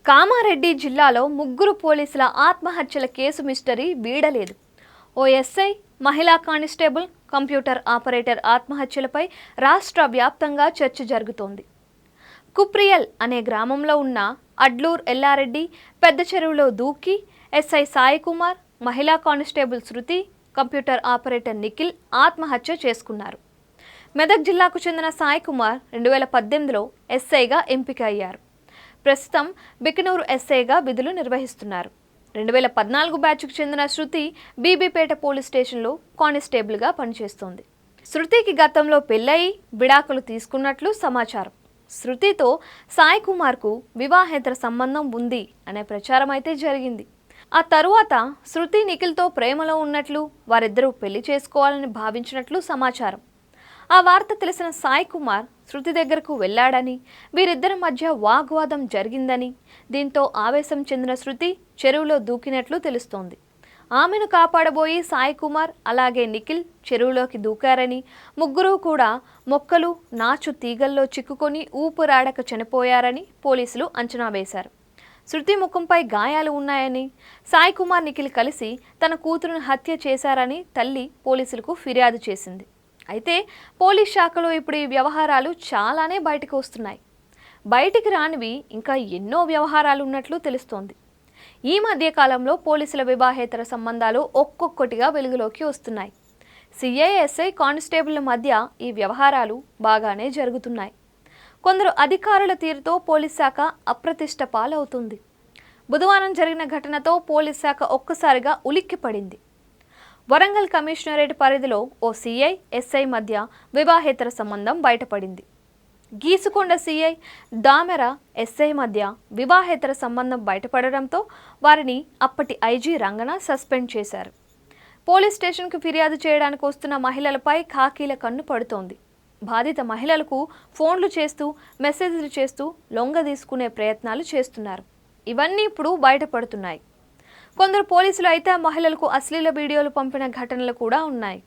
కామారెడ్డి జిల్లాలో ముగ్గురు పోలీసుల ఆత్మహత్యల కేసు మిస్టరీ వీడలేదు. ఓ ఎస్ఐ, మహిళా కానిస్టేబుల్, కంప్యూటర్ ఆపరేటర్ ఆత్మహత్యలపై రాష్ట్ర వ్యాప్తంగా చర్చ జరుగుతోంది. కుప్రియల్ అనే గ్రామంలో ఉన్న అడ్లూర్ ఎల్లారెడ్డి పెద్ద చెరువులో దూకి ఎస్ఐ సాయి కుమార్, మహిళా కానిస్టేబుల్ శృతి, కంప్యూటర్ ఆపరేటర్ నిఖిల్ ఆత్మహత్య చేసుకున్నారు. మెదక్ జిల్లాకు చెందిన సాయి కుమార్ 2018లో ఎస్ఐగా ఎంపిక అయ్యారు. ప్రస్తుతం బికనూరు ఎస్ఐగా విధులు నిర్వహిస్తున్నారు. 2014 బ్యాచ్కు చెందిన శృతి బీబీపేట పోలీస్ స్టేషన్లో కానిస్టేబుల్గా పనిచేస్తోంది. శృతికి గతంలో పెళ్ళయి విడాకులు తీసుకున్నట్లు సమాచారం. శృతితో సాయి కుమార్కు వివాహేతర సంబంధం ఉంది అనే ప్రచారం అయితే జరిగింది. ఆ తరువాత శృతి నిఖిల్తో ప్రేమలో ఉన్నట్లు, వారిద్దరూ పెళ్లి చేసుకోవాలని భావించినట్లు సమాచారం. ఆ వార్త తెలిసిన సాయి కుమార్ శృతి దగ్గరకు వెళ్లాడని, వీరిద్దరి మధ్య వాగ్వాదం జరిగిందని, దీంతో ఆవేశం చెందిన శృతి చెరువులో దూకినట్లు తెలుస్తోంది. ఆమెను కాపాడబోయి సాయి కుమార్ అలాగే నిఖిల్ చెరువులోకి దూకారని, ముగ్గురు కూడా మొక్కలు, నాచు తీగల్లో చిక్కుకొని ఊపిరాడక చనిపోయారని పోలీసులు అంచనా వేశారు. శృతి ముఖంపై గాయాలు ఉన్నాయని, సాయి కుమార్, నిఖిల్ కలిసి తన కూతురును హత్య చేశారని తల్లి పోలీసులకు ఫిర్యాదు చేసింది. అయితే పోలీస్ శాఖలో ఇప్పుడు ఈ వ్యవహారాలు చాలానే బయటకు వస్తున్నాయి. బయటికి రానివి ఇంకా ఎన్నో వ్యవహారాలు ఉన్నట్లు తెలుస్తోంది. ఈ మధ్య కాలంలో పోలీసుల వివాహేతర సంబంధాలు ఒక్కొక్కటిగా వెలుగులోకి వస్తున్నాయి. సిఐఎస్ఐ కానిస్టేబుళ్ల మధ్య ఈ వ్యవహారాలు బాగానే జరుగుతున్నాయి. కొందరు అధికారుల తీరుతో పోలీస్ శాఖ అప్రతిష్ట పాలవుతుంది. బుధవారం జరిగిన ఘటనతో పోలీస్ శాఖ ఒక్కసారిగా ఉలిక్కిపడింది. వరంగల్ కమిషనరేట్ పరిధిలో ఓ సిఐ, ఎస్ఐ మధ్య వివాహేతర సంబంధం బయటపడింది. గీసుకొండ సిఐ, దామెర ఎస్ఐ మధ్య వివాహేతర సంబంధం బయటపడడంతో వారిని అప్పటి ఐజీ రంగన సస్పెండ్ చేశారు. పోలీస్ స్టేషన్కు ఫిర్యాదు చేయడానికి వస్తున్న మహిళలపై ఖాకీల కన్ను పడుతోంది. బాధిత మహిళలకు ఫోన్లు చేస్తూ, మెసేజ్లు చేస్తూ లొంగ తీసుకునే ప్రయత్నాలు చేస్తున్నారు. ఇవన్నీ ఇప్పుడు బయటపడుతున్నాయి. కొందరు పోలీసులు అయితే మహిళలకు అశ్లీల వీడియోలు పంపిన ఘటనలు కూడా ఉన్నాయి.